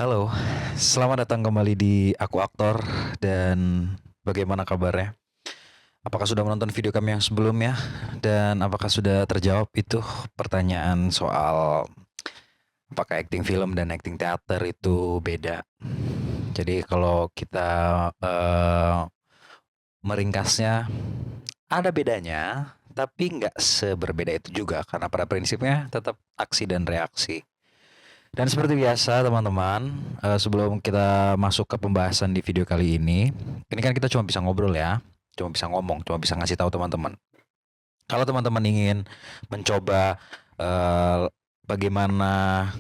Halo, selamat datang kembali di Aku Aktor dan bagaimana kabarnya? Apakah sudah menonton video kami yang sebelumnya? Dan apakah sudah terjawab itu pertanyaan soal apakah acting film dan acting teater itu beda? Jadi kalau kita meringkasnya, ada bedanya, tapi nggak seberbeda itu juga karena pada prinsipnya tetap aksi dan reaksi. Dan seperti biasa teman-teman, sebelum kita masuk ke pembahasan di video kali ini kan kita cuma bisa ngobrol ya, cuma bisa ngomong, cuma bisa ngasih tahu teman-teman. Kalau teman-teman ingin mencoba bagaimana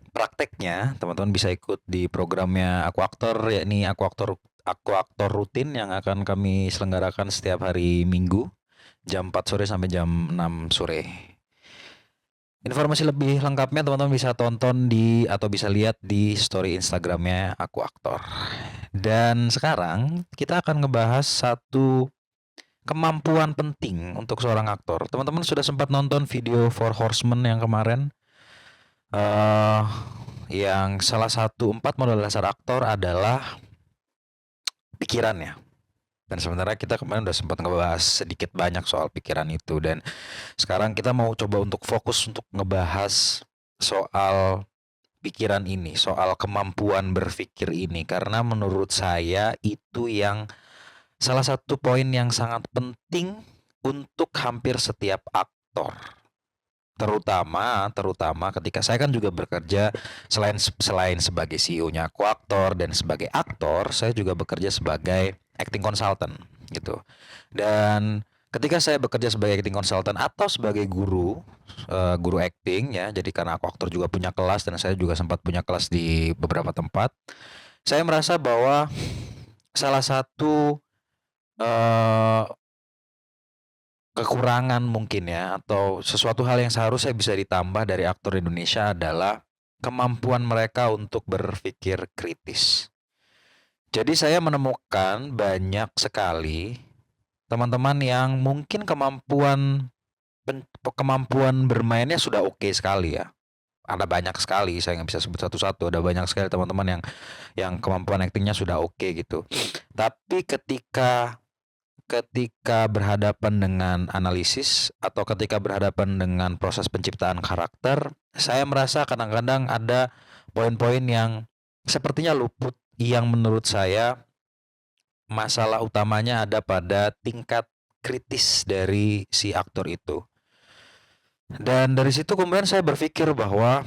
prakteknya, teman-teman bisa ikut di programnya Aku Aktor, yakni Aku Aktor rutin yang akan kami selenggarakan setiap hari Minggu jam 4 sore sampai jam 6 sore. Informasi lebih lengkapnya teman-teman bisa tonton di atau bisa lihat di story Instagramnya Aku Aktor. Dan sekarang kita akan ngebahas satu kemampuan penting untuk seorang aktor. Teman-teman sudah sempat nonton video Four Horsemen yang kemarin? eh yang salah satu 4 modal dasar aktor adalah pikirannya. Dan sebenarnya kita kemarin udah sempat ngebahas sedikit banyak soal pikiran itu. Dan sekarang kita mau coba untuk fokus untuk ngebahas soal pikiran ini, soal kemampuan berpikir ini, karena menurut saya itu yang salah satu poin yang sangat penting untuk hampir setiap aktor. Terutama ketika saya kan juga bekerja selain selain sebagai CEO-nya Aku Aktor dan sebagai aktor, saya juga bekerja sebagai acting consultant gitu. Dan ketika saya bekerja sebagai acting consultant atau sebagai guru, guru acting ya, jadi karena Aku Aktor juga punya kelas dan saya juga sempat punya kelas di beberapa tempat, saya merasa bahwa salah satu eh, kekurangan mungkin ya atau sesuatu hal yang seharusnya bisa ditambah dari aktor Indonesia adalah kemampuan mereka untuk berpikir kritis. Jadi saya menemukan banyak sekali teman-teman yang mungkin kemampuan bermainnya sudah oke sekali ya. Ada banyak sekali, saya nggak bisa sebut satu-satu. Ada banyak sekali teman-teman yang kemampuan aktingnya sudah oke gitu. Tapi ketika ketika berhadapan dengan analisis atau ketika berhadapan dengan proses penciptaan karakter, saya merasa kadang-kadang ada poin-poin yang sepertinya luput, yang menurut saya masalah utamanya ada pada tingkat kritis dari si aktor itu. Dan dari situ kemudian saya berpikir bahwa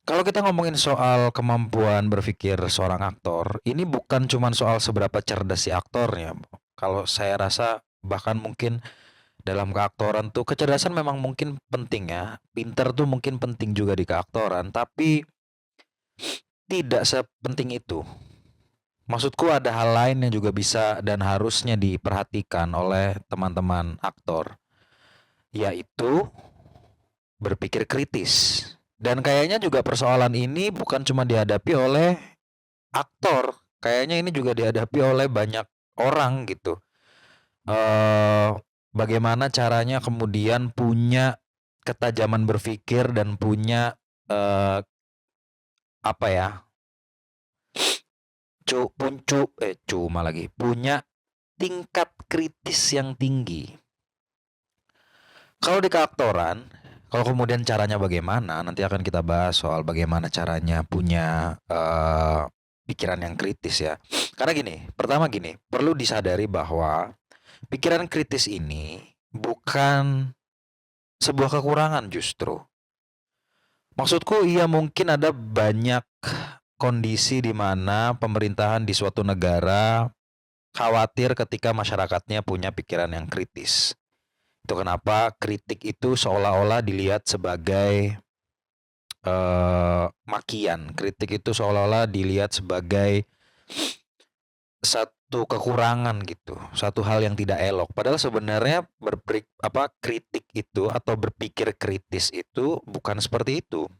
kalau kita ngomongin soal kemampuan berpikir seorang aktor, ini bukan cuma soal seberapa cerdas si aktornya. Kalau saya rasa bahkan mungkin dalam keaktoran tuh kecerdasan memang mungkin penting ya. Pinter tuh mungkin penting juga di keaktoran, tapi tidak sepenting itu. Maksudku ada hal lain yang juga bisa dan harusnya diperhatikan oleh teman-teman aktor, yaitu berpikir kritis. Dan kayaknya juga persoalan ini bukan cuma dihadapi oleh aktor, kayaknya ini juga dihadapi oleh banyak orang gitu. eh Bagaimana caranya kemudian punya ketajaman berpikir dan punya eh apa ya? Cuma lagi punya tingkat kritis yang tinggi. Kalau di keaktoran, kalau kemudian caranya bagaimana, nanti akan kita bahas soal bagaimana caranya punya pikiran yang kritis ya. Karena gini, pertama gini, perlu disadari bahwa pikiran kritis ini bukan sebuah kekurangan justru. Maksudku iya mungkin ada banyak kondisi di mana pemerintahan di suatu negara khawatir ketika masyarakatnya punya pikiran yang kritis. Itu kenapa kritik itu seolah-olah dilihat sebagai makian. Kritik itu seolah-olah dilihat sebagai satu kekurangan gitu, satu hal yang tidak elok. Padahal sebenarnya kritik itu atau berpikir kritis itu bukan seperti itu.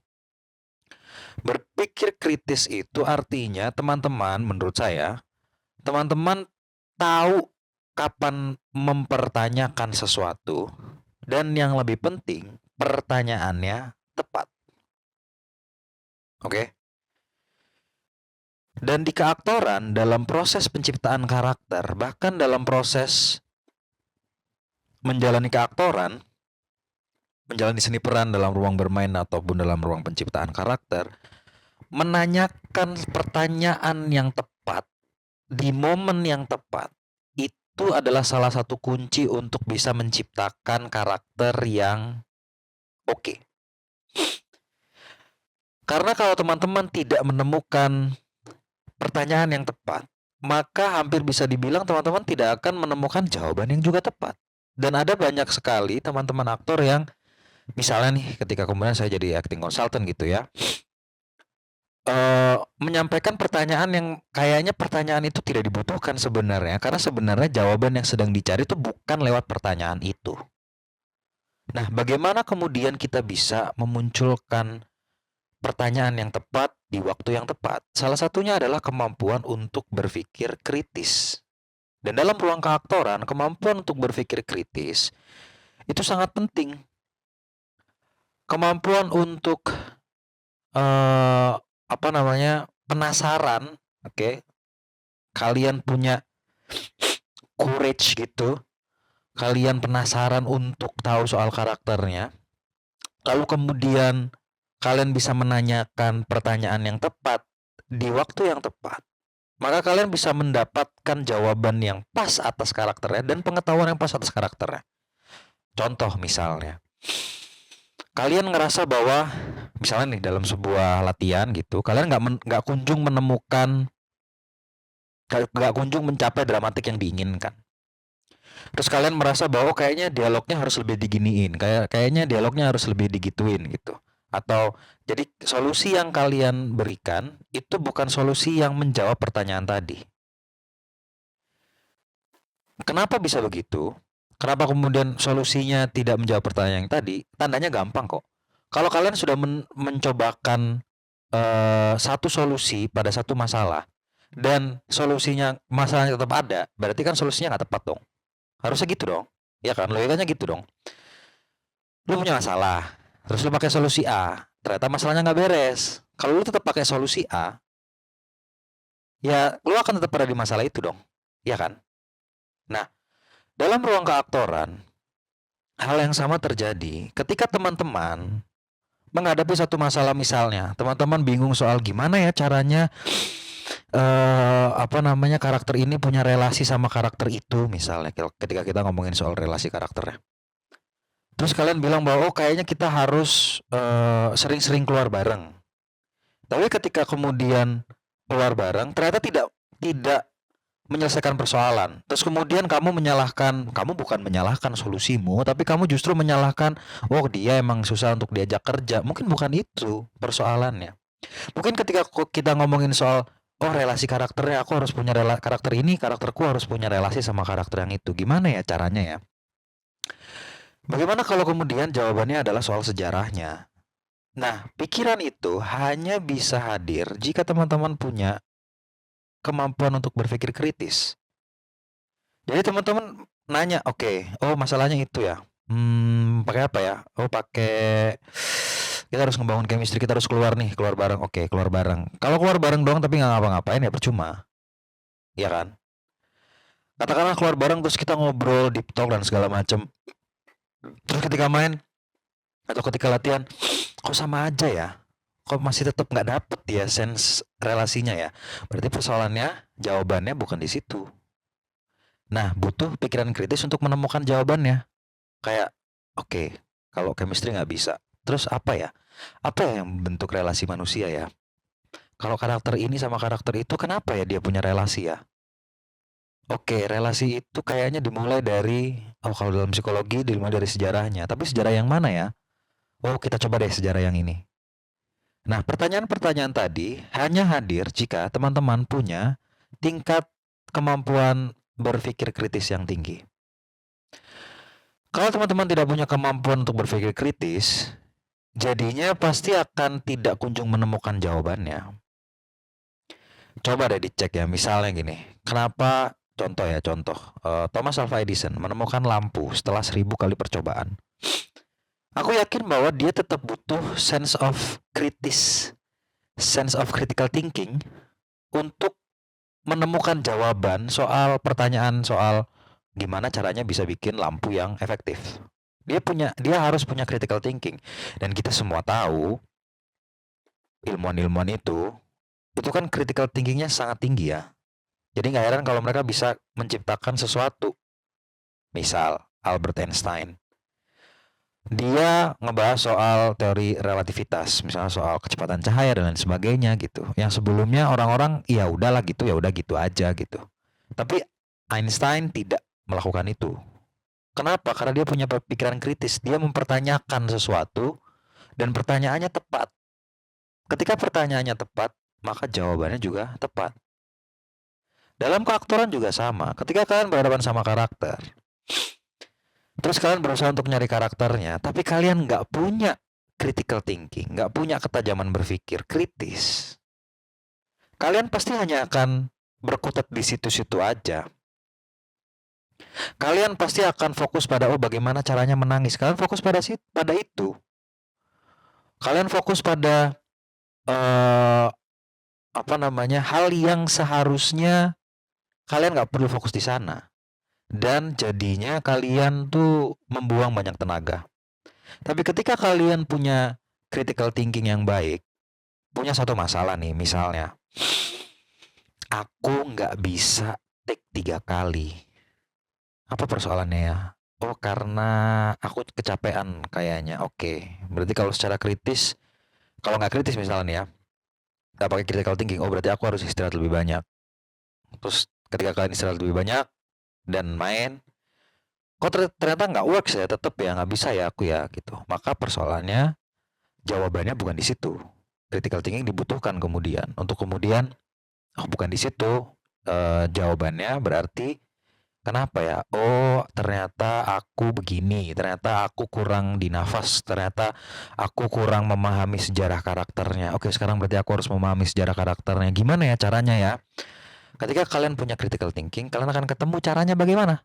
Berpikir kritis itu artinya teman-teman, menurut saya, teman-teman tahu kapan mempertanyakan sesuatu dan yang lebih penting pertanyaannya tepat. Oke? Dan di keaktoran, dalam proses penciptaan karakter, bahkan dalam proses menjalani keaktoran, menjalani seni peran dalam ruang bermain ataupun dalam ruang penciptaan karakter, menanyakan pertanyaan yang tepat di momen yang tepat itu adalah salah satu kunci untuk bisa menciptakan karakter yang oke. Karena kalau teman-teman tidak menemukan pertanyaan yang tepat, maka hampir bisa dibilang teman-teman tidak akan menemukan jawaban yang juga tepat. Dan ada banyak sekali teman-teman aktor yang misalnya nih ketika kemudian saya jadi acting consultant gitu ya, menyampaikan pertanyaan yang kayaknya pertanyaan itu tidak dibutuhkan sebenarnya, karena sebenarnya jawaban yang sedang dicari itu bukan lewat pertanyaan itu. Nah, bagaimana kemudian kita bisa memunculkan pertanyaan yang tepat di waktu yang tepat? Salah satunya adalah kemampuan untuk berpikir kritis. Dan dalam ruang keaktoran, kemampuan untuk berpikir kritis itu sangat penting. Kemampuan untuk penasaran, oke. Kalian punya courage gitu. Kalian penasaran untuk tahu soal karakternya. Lalu kemudian kalian bisa menanyakan pertanyaan yang tepat di waktu yang tepat. Maka kalian bisa mendapatkan jawaban yang pas atas karakternya dan pengetahuan yang pas atas karakternya. Contoh misalnya, kalian ngerasa bahwa misalnya nih dalam sebuah latihan gitu, kalian nggak kunjung mencapai dramatik yang diinginkan. Terus kalian merasa bahwa kayaknya dialognya harus lebih diginiin, kayaknya dialognya harus lebih digituin gitu. Atau jadi solusi yang kalian berikan itu bukan solusi yang menjawab pertanyaan tadi. Kenapa bisa begitu? Kenapa kemudian solusinya tidak menjawab pertanyaan yang tadi? Tandanya gampang kok. Kalau kalian sudah mencobakan satu solusi pada satu masalah dan solusinya masalahnya tetap ada, berarti kan solusinya nggak tepat dong. Harusnya gitu dong. Ya kan, logikanya gitu dong. Lu punya masalah, terus lu pakai solusi A, ternyata masalahnya nggak beres. Kalau lu tetap pakai solusi A, ya lu akan tetap ada di masalah itu dong. Ya kan? Nah, dalam ruang keaktoran, hal yang sama terjadi ketika teman-teman menghadapi satu masalah. Misalnya teman-teman bingung soal gimana ya caranya karakter ini punya relasi sama karakter itu, misalnya ketika kita ngomongin soal relasi karakternya. Terus kalian bilang bahwa kayaknya kita harus sering-sering keluar bareng. Tapi ketika kemudian keluar bareng ternyata tidak menyelesaikan persoalan. Terus kemudian kamu bukan menyalahkan solusimu, tapi kamu justru menyalahkan, dia emang susah untuk diajak kerja. Mungkin bukan itu persoalannya. Mungkin ketika kita ngomongin soal relasi karakternya, aku harus punya karakter ini, karakterku harus punya relasi sama karakter yang itu. Gimana ya caranya ya? Bagaimana kalau kemudian jawabannya adalah soal sejarahnya? Nah, pikiran itu hanya bisa hadir jika teman-teman punya kemampuan untuk berpikir kritis. Jadi teman-teman nanya, masalahnya itu ya. Pakai apa ya? Pakai kita harus ngebangun chemistry, kita harus keluar nih, keluar bareng. Oke, keluar bareng. Kalau keluar bareng doang tapi nggak ngapa-ngapain ya percuma. Iya kan? Katakanlah keluar bareng terus kita ngobrol, deep talk dan segala macam. Terus ketika main atau ketika latihan, kok sama aja ya? Kok masih tetap nggak dapet ya sense relasinya ya? Berarti persoalannya, jawabannya bukan di situ. Nah, butuh pikiran kritis untuk menemukan jawabannya. Kayak, kalau chemistry nggak bisa, terus apa ya? Apa ya yang bentuk relasi manusia ya? Kalau karakter ini sama karakter itu, kenapa ya dia punya relasi ya? Relasi itu kayaknya dimulai dari, kalau dalam psikologi dimulai dari sejarahnya. Tapi sejarah yang mana ya? Kita coba deh sejarah yang ini. Nah, pertanyaan-pertanyaan tadi hanya hadir jika teman-teman punya tingkat kemampuan berpikir kritis yang tinggi. Kalau teman-teman tidak punya kemampuan untuk berpikir kritis, jadinya pasti akan tidak kunjung menemukan jawabannya. Coba deh dicek ya, misalnya gini, kenapa contoh Thomas Alva Edison menemukan lampu setelah 1000 kali percobaan. Aku yakin bahwa dia tetap butuh sense of critical thinking untuk menemukan jawaban soal pertanyaan soal gimana caranya bisa bikin lampu yang efektif. Dia harus punya critical thinking. Dan kita semua tahu ilmuwan-ilmuwan itu kan critical thinkingnya sangat tinggi ya. Jadi nggak heran kalau mereka bisa menciptakan sesuatu. Misal Albert Einstein, dia ngebahas soal teori relativitas, misalnya soal kecepatan cahaya dan lain sebagainya gitu. Yang sebelumnya orang-orang ya udahlah gitu, ya udah gitu aja gitu. Tapi Einstein tidak melakukan itu. Kenapa? Karena dia punya pikiran kritis. Dia mempertanyakan sesuatu dan pertanyaannya tepat. Ketika pertanyaannya tepat, maka jawabannya juga tepat. Dalam keaktoran juga sama. Ketika kalian berhadapan sama karakter, terus kalian berusaha untuk nyari karakternya, tapi kalian nggak punya critical thinking, nggak punya ketajaman berpikir kritis, kalian pasti hanya akan berkutat di situ-situ aja. Kalian pasti akan fokus pada bagaimana caranya menangis. Kalian fokus pada itu. Kalian fokus pada eh hal yang seharusnya kalian nggak perlu fokus di sana. Dan jadinya kalian tuh membuang banyak tenaga. Tapi ketika kalian punya critical thinking yang baik, punya satu masalah nih, misalnya, aku nggak bisa take 3 kali. Apa persoalannya ya? Oh, karena aku kecapean kayaknya. Oke, berarti kalau secara kritis, kalau nggak kritis misalnya ya, nggak pakai critical thinking, oh berarti aku harus istirahat lebih banyak. Terus ketika kalian istirahat lebih banyak dan main, kok ternyata nggak works ya, tetap ya nggak bisa ya aku ya gitu. Maka persoalannya, jawabannya bukan di situ. Critical thinking dibutuhkan kemudian untuk kemudian, oh bukan di situ. Jawabannya berarti kenapa ya? Oh, ternyata aku begini, ternyata aku kurang di nafas, ternyata aku kurang memahami sejarah karakternya. Oke, sekarang berarti aku harus memahami sejarah karakternya. Gimana ya caranya ya? Ketika kalian punya critical thinking, kalian akan ketemu caranya bagaimana.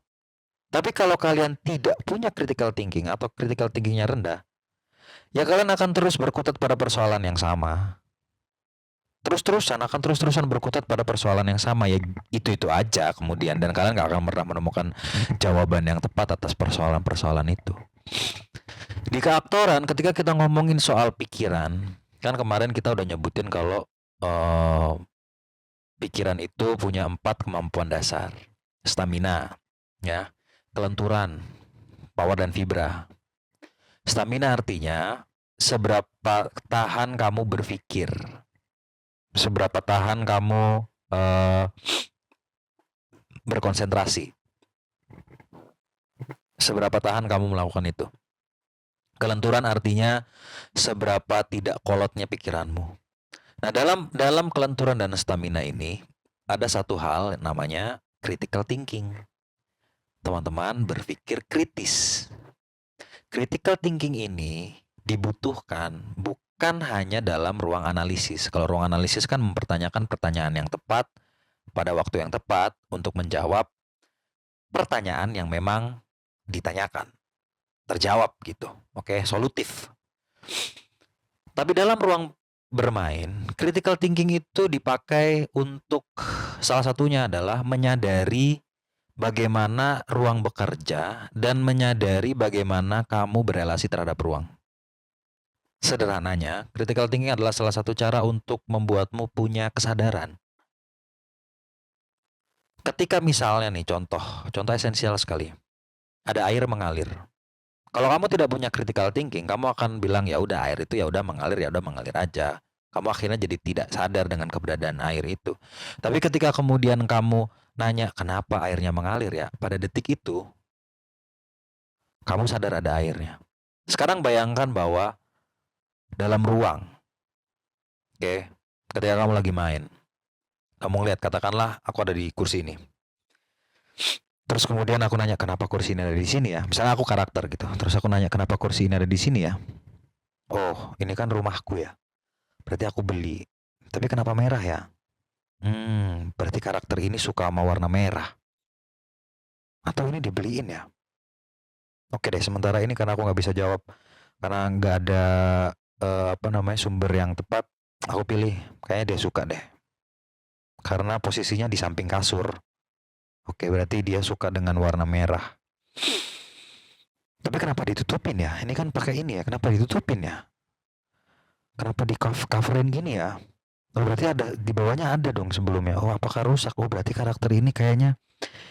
Tapi kalau kalian tidak punya critical thinking atau critical thinkingnya rendah, ya kalian akan terus berkutat pada persoalan yang sama. Terus-terusan berkutat pada persoalan yang sama, ya itu aja kemudian, dan kalian gak akan pernah menemukan jawaban yang tepat atas persoalan-persoalan itu. Di keaktoran, ketika kita ngomongin soal pikiran, kan kemarin kita udah nyebutin kalau pikiran itu punya 4 kemampuan dasar. Stamina, ya, kelenturan, power dan fibra. Stamina artinya seberapa tahan kamu berpikir, seberapa tahan kamu berkonsentrasi, seberapa tahan kamu melakukan itu. Kelenturan artinya seberapa tidak kolotnya pikiranmu. Nah, dalam kelenturan dan stamina ini ada satu hal namanya critical thinking. Teman-teman berpikir kritis. Critical thinking ini dibutuhkan bukan hanya dalam ruang analisis. Kalau ruang analisis kan mempertanyakan pertanyaan yang tepat pada waktu yang tepat untuk menjawab pertanyaan yang memang ditanyakan. Terjawab gitu. Oke, solutif. Tapi dalam ruang bermain, critical thinking itu dipakai untuk salah satunya adalah menyadari bagaimana ruang bekerja dan menyadari bagaimana kamu berelasi terhadap ruang. Sederhananya, critical thinking adalah salah satu cara untuk membuatmu punya kesadaran. Ketika misalnya nih contoh esensial sekali. Ada air mengalir. Kalau kamu tidak punya critical thinking, kamu akan bilang ya udah air itu ya udah mengalir aja. Kamu akhirnya jadi tidak sadar dengan keberadaan air itu. Tapi ketika kemudian kamu nanya kenapa airnya mengalir ya, pada detik itu kamu sadar ada airnya. Sekarang bayangkan bahwa dalam ruang, oke, ketika kamu lagi main, kamu lihat katakanlah aku ada di kursi ini. Terus kemudian aku nanya kenapa kursi ini ada di sini ya. Misalnya aku karakter gitu. Terus aku nanya kenapa kursi ini ada di sini ya. Oh, ini kan rumahku ya. Berarti aku beli. Tapi kenapa merah ya? Berarti karakter ini suka sama warna merah. Atau ini dibeliin ya? Oke deh, sementara ini karena aku nggak bisa jawab. Karena nggak ada sumber yang tepat. Aku pilih, kayaknya dia suka deh. karena posisinya di samping kasur. Oke, berarti dia suka dengan warna merah. Tapi kenapa ditutupin ya? Ini kan pakai ini ya. Kenapa ditutupin ya? Kenapa di coverin gini ya? Oh, berarti ada di bawahnya ada dong sebelumnya. Oh, apakah rusak? Oh, berarti karakter ini kayaknya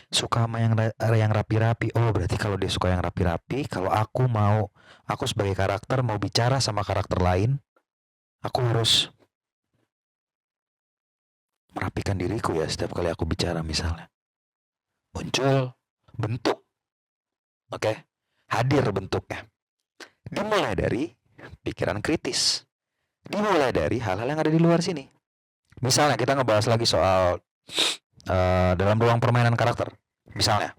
suka sama yang rapi-rapi. Oh, berarti kalau dia suka yang rapi-rapi, kalau aku sebagai karakter mau bicara sama karakter lain, aku harus merapikan diriku ya setiap kali aku bicara misalnya. Muncul bentuk. Oke. Hadir bentuknya. Dimulai dari pikiran kritis. Dimulai dari hal-hal yang ada di luar sini. Misalnya kita ngebahas lagi soal dalam ruang permainan karakter. Misalnya,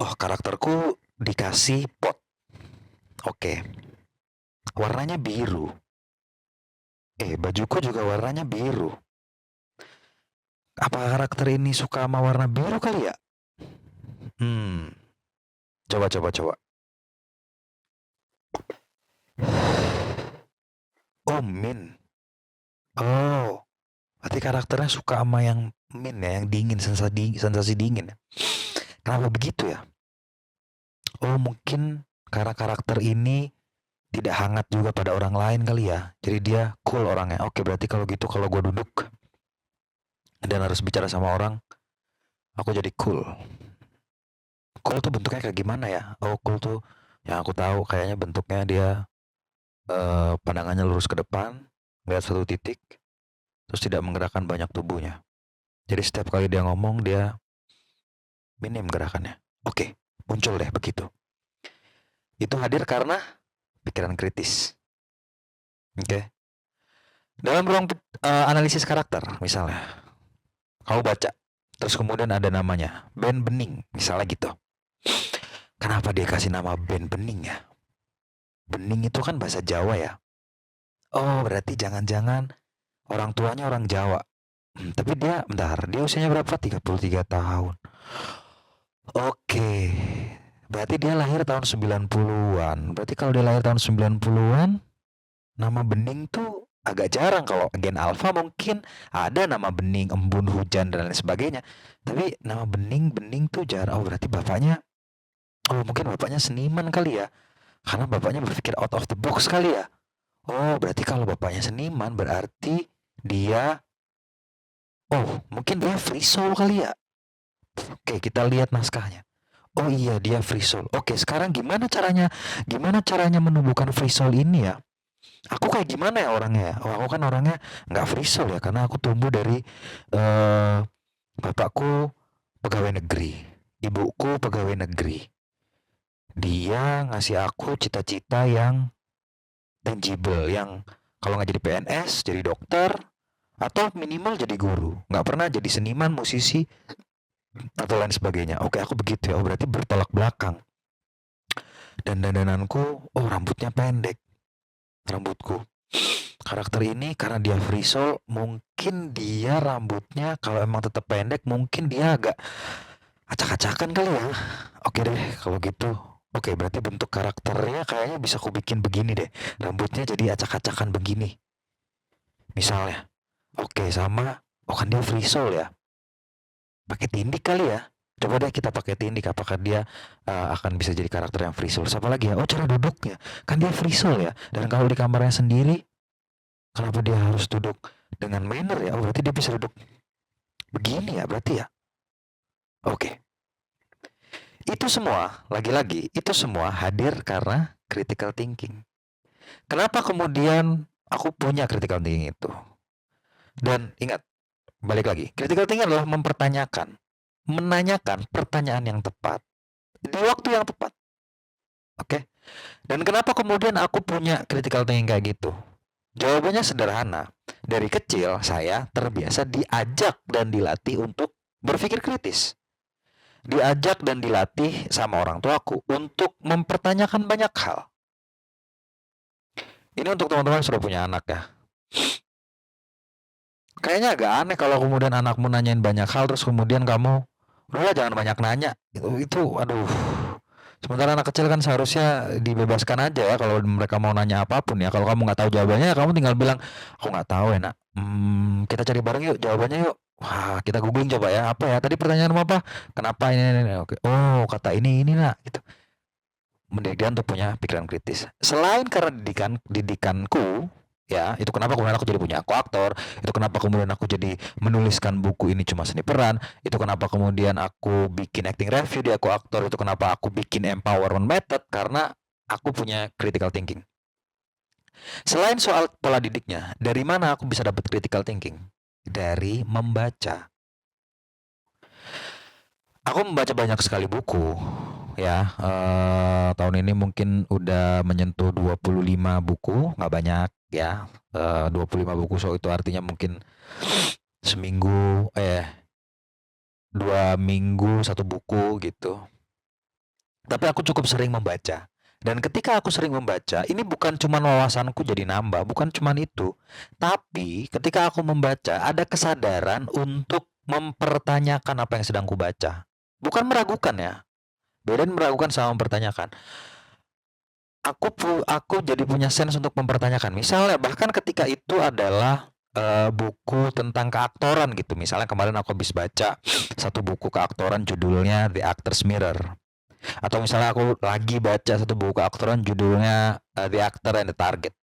oh karakterku dikasih pot. Oke. Warnanya biru. Bajuku juga warnanya biru. Apa karakter ini suka sama warna biru kali ya? Coba. Oh, min. Oh, berarti karakternya suka sama yang min ya, yang dingin, sensasi dingin ya. Kenapa begitu ya? Oh, mungkin karena karakter ini tidak hangat juga pada orang lain kali ya. Jadi dia cool orangnya. Oke, berarti kalau gitu kalau gue duduk dan harus bicara sama orang, aku jadi cool. Cool tuh bentuknya kayak gimana ya? Oh, cool tuh yang aku tahu kayaknya bentuknya dia pandangannya lurus ke depan, lihat satu titik, terus tidak menggerakkan banyak tubuhnya. Jadi setiap kali dia ngomong, dia minim gerakannya. Oke, muncul deh begitu. Itu hadir karena pikiran kritis. Oke. Dalam ruang analisis karakter, misalnya, kamu baca, terus kemudian ada namanya, Ben Bening, misalnya gitu. Kenapa dia kasih nama Ben Bening ya? Bening itu kan bahasa Jawa ya. Oh, berarti jangan-jangan orang tuanya orang Jawa. Tapi dia, dia usianya berapa? 33 tahun. Oke. Berarti dia lahir tahun 90-an. Berarti kalau dia lahir tahun 90-an, nama Bening tuh agak jarang. Kalau Gen Alpha mungkin ada nama Bening, Embun, Hujan, dan lain sebagainya. Tapi nama Bening tuh jarang. Oh, berarti mungkin bapaknya seniman kali ya. Karena bapaknya berpikir out of the box kali ya. Oh, berarti kalau bapaknya seniman berarti dia mungkin dia free soul kali ya. Oke, kita lihat naskahnya. Oh iya, dia free soul. Oke, sekarang gimana caranya menumbuhkan free soul ini ya? Aku kayak gimana ya orangnya? Oh, aku kan orangnya nggak free soul ya, karena aku tumbuh dari bapakku pegawai negeri, ibuku pegawai negeri. Dia ngasih aku cita-cita yang tangible, yang kalau nggak jadi PNS, jadi dokter, atau minimal jadi guru. Nggak pernah jadi seniman, musisi, atau lain sebagainya. Oke, aku begitu ya. Oh, berarti bertolak belakang. Dan dandananku, rambutnya pendek. Rambutku. Karakter ini karena dia free soul, mungkin dia rambutnya kalau emang tetap pendek, mungkin dia agak acak-acakan kali ya. Oke deh, kalau gitu. Oke, berarti bentuk karakternya kayaknya bisa aku bikin begini deh. Rambutnya jadi acak-acakan begini. Misalnya. Oke, sama. Kan dia free soul ya. Pakai tindik kali ya. Coba deh kita pakai tindik. Apakah dia akan bisa jadi karakter yang free soul? Siapa lagi ya? Oh, cara duduknya. Kan dia free soul ya. Dan kalau di kamarnya sendiri, kenapa dia harus duduk dengan manner ya? Oh, berarti dia bisa duduk begini ya berarti ya. Oke. Itu semua, lagi-lagi, itu semua hadir karena critical thinking. Kenapa kemudian aku punya critical thinking itu? Dan ingat, balik lagi, critical thinking adalah mempertanyakan, menanyakan pertanyaan yang tepat di waktu yang tepat. Oke? Dan kenapa kemudian aku punya critical thinking kayak gitu? Jawabannya sederhana. Dari kecil saya terbiasa diajak dan dilatih untuk berpikir kritis. Diajak dan dilatih sama orang tuaku untuk mempertanyakan banyak hal. Ini untuk teman-teman yang sudah punya anak ya. Kayaknya agak aneh kalau kemudian anakmu nanyain banyak hal terus kemudian kamu, udahlah jangan banyak nanya. Itu aduh. Sementara anak kecil kan seharusnya dibebaskan aja ya kalau mereka mau nanya apapun ya. Kalau kamu nggak tahu jawabannya, ya kamu tinggal bilang, "Aku nggak tahu ya, Nak. Kita cari bareng yuk jawabannya yuk. Wah, kita googling coba ya. Apa ya? Tadi pertanyaanmu apa? Kenapa ini?" Oke. Oh, kata ini, Nak. Gitu. Mendidik dia untuk punya pikiran kritis. Selain karena didikanku, ya, itu kenapa kemudian aku jadi punya aku aktor, itu kenapa kemudian aku jadi menuliskan buku ini cuma seni peran, itu kenapa kemudian aku bikin acting review di aku aktor, itu kenapa aku bikin empowerment method, karena aku punya critical thinking. Selain soal pola didiknya, dari mana aku bisa dapat critical thinking? Dari membaca. Aku membaca banyak sekali buku ya. Tahun ini mungkin udah menyentuh 25 buku, nggak banyak ya. 25 buku, so itu artinya mungkin seminggu 2 minggu satu buku gitu. Tapi aku cukup sering membaca. Dan ketika aku sering membaca, ini bukan cuma wawasanku jadi nambah, bukan cuma itu. Tapi ketika aku membaca, ada kesadaran untuk mempertanyakan apa yang sedang kubaca. Bukan meragukan ya. Bedain meragukan sama mempertanyakan. Aku jadi punya sense untuk mempertanyakan. Misalnya bahkan ketika itu adalah buku tentang keaktoran gitu. Misalnya kemarin aku habis baca satu buku keaktoran judulnya The Actor's Mirror. Atau misalnya aku lagi baca satu buku keaktoran judulnya The Actor and the Target.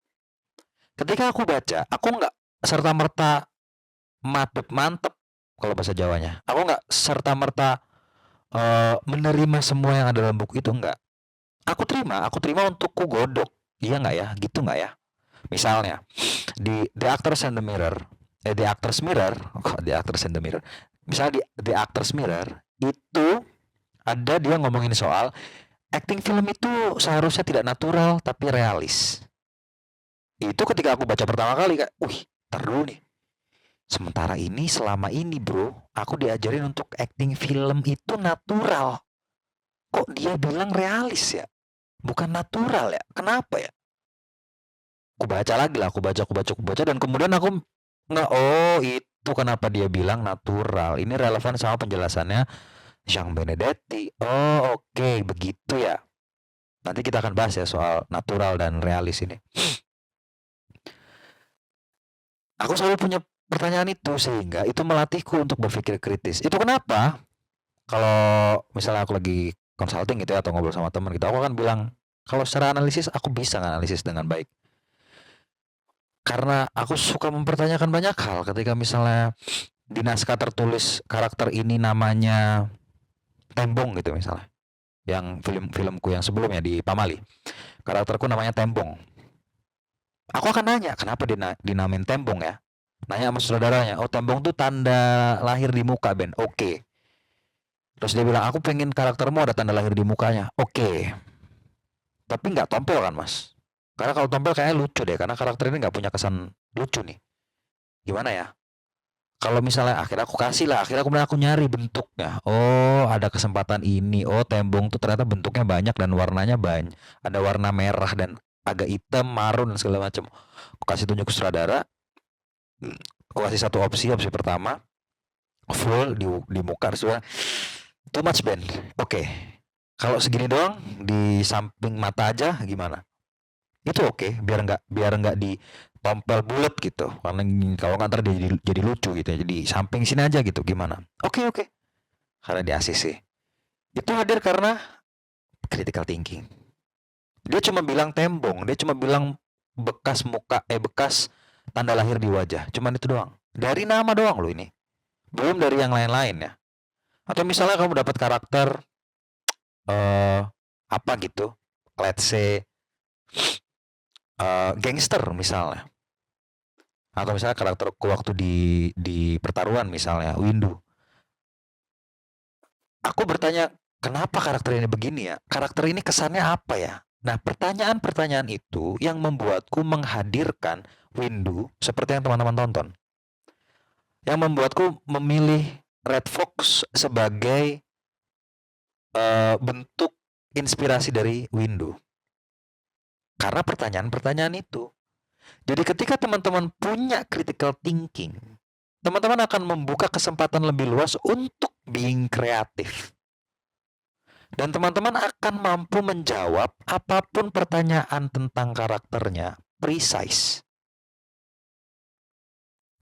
Ketika aku baca, aku nggak serta-merta mantep kalau bahasa Jawanya. Aku nggak serta-merta menerima semua yang ada dalam buku itu, enggak. Aku terima untuk ku godok. Iya nggak ya? Gitu nggak ya? Misalnya di The Actors and the Mirror, The Actors Mirror, The Actors and the Mirror. Misalnya di The Actors Mirror itu ada dia ngomongin soal acting film itu seharusnya tidak natural tapi realis. Itu ketika aku baca pertama kali kayak, wih, ntar dulu nih. Sementara ini selama ini bro, aku diajarin untuk acting film itu natural. Kok dia bilang realis ya? Bukan natural ya? Kenapa ya? Aku baca lagi lah, aku baca dan kemudian aku nggak, oh itu kenapa dia bilang natural. Ini relevan sama penjelasannya Jean Benedetti. Oh oke, begitu ya. Nanti kita akan bahas ya soal natural dan realis ini. Aku selalu punya pertanyaan itu sehingga itu melatihku untuk berpikir kritis. Itu kenapa? Kalau misalnya aku lagi consulting gitu ya atau ngobrol sama teman gitu, aku akan bilang kalau secara analisis aku bisa analisis dengan baik. Karena aku suka mempertanyakan banyak hal ketika misalnya di naskah tertulis karakter ini namanya Tembong gitu misalnya. Yang film-filmku yang sebelumnya di Pamali. Karakterku namanya Tembong. Aku akan nanya, kenapa dinamain Tembong ya? Nanya sama saudaranya, oh Tembong tuh tanda lahir di muka Ben. Oke. Terus dia bilang, aku pengen karaktermu ada tanda lahir di mukanya. Oke. Tapi nggak tompel kan mas? Karena kalau tompel kayaknya lucu deh, karena karakter ini nggak punya kesan lucu nih. Gimana ya? Kalau misalnya akhirnya aku kasih lah, akhirnya kemudian aku nyari bentuknya. Oh, ada kesempatan ini. Oh, tembong tuh ternyata bentuknya banyak dan warnanya banyak. Ada warna merah dan agak hitam, marun dan segala macam. Aku kasih tunjuk ke sutradara. Aku kasih satu opsi, opsi pertama full di muka sudah too much Ben. Oke. Kalau segini doang di samping mata aja gimana? Itu oke, biar nggak ditompel bulat gitu. Karena kalau nggak ntar jadi lucu gitu ya. Jadi samping sini aja gitu gimana? Oke oke. Karena di ACC. Itu hadir karena critical thinking. Dia cuma bilang tembong, dia cuma bilang bekas muka bekas tanda lahir di wajah. Cuman itu doang. Dari nama doang loh ini. Belum dari yang lain-lain ya. Atau misalnya kamu dapat karakter apa gitu. Let's say gangster misalnya. Atau misalnya karakterku waktu di pertaruhan misalnya Windu. Aku bertanya, kenapa karakter ini begini ya? Karakter ini kesannya apa ya? Nah, pertanyaan-pertanyaan itu yang membuatku menghadirkan Windu seperti yang teman-teman tonton. Yang membuatku memilih Red Fox sebagai bentuk inspirasi dari Windu. Karena pertanyaan-pertanyaan itu. Jadi ketika teman-teman punya critical thinking, teman-teman akan membuka kesempatan lebih luas untuk being kreatif. Dan teman-teman akan mampu menjawab apapun pertanyaan tentang karakternya, precise.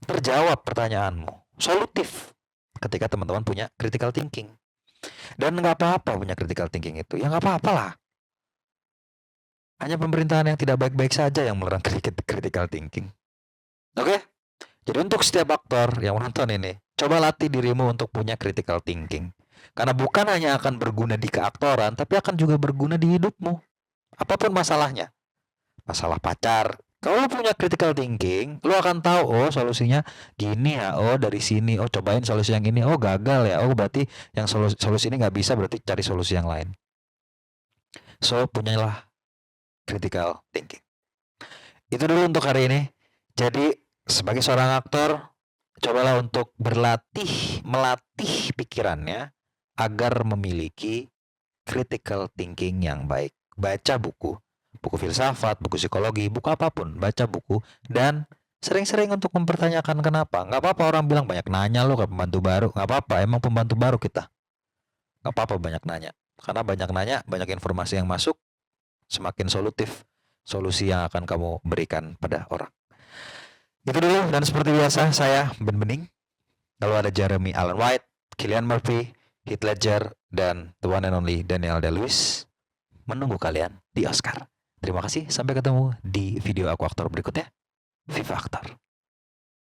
Terjawab pertanyaanmu, solutif. Ketika teman-teman punya critical thinking. Dan nggak apa-apa punya critical thinking itu. Ya nggak apa-apa lah. Hanya pemerintahan yang tidak baik-baik saja yang melarang critical thinking. Oke? Jadi untuk setiap aktor yang menonton ini, coba latih dirimu untuk punya critical thinking. Karena bukan hanya akan berguna di keaktoran, tapi akan juga berguna di hidupmu. Apapun masalahnya. Masalah pacar. Kalau lu punya critical thinking, lu akan tahu, oh solusinya gini ya, oh dari sini, oh cobain solusi yang ini, oh gagal ya, oh berarti yang solusi ini nggak bisa, berarti cari solusi yang lain. So, punyalah critical thinking. Itu dulu untuk hari ini. Jadi, sebagai seorang aktor, cobalah untuk melatih pikirannya agar memiliki critical thinking yang baik. Baca buku filsafat, buku psikologi, buku apapun, baca buku dan sering-sering untuk mempertanyakan kenapa. Nggak apa-apa orang bilang banyak nanya lo kayak pembantu baru, nggak apa-apa, emang pembantu baru kita. Nggak apa-apa banyak nanya, karena banyak nanya, banyak informasi yang masuk, semakin solutif solusi yang akan kamu berikan pada orang. Itu dulu, dan seperti biasa saya Ben Bening. Lalu ada Jeremy Allen White, Cillian Murphy, Heath Ledger, dan the one and only Daniel Day-Lewis menunggu kalian di Oscar. Terima kasih, sampai ketemu di video Aku Aktor berikutnya. Viva Aktor.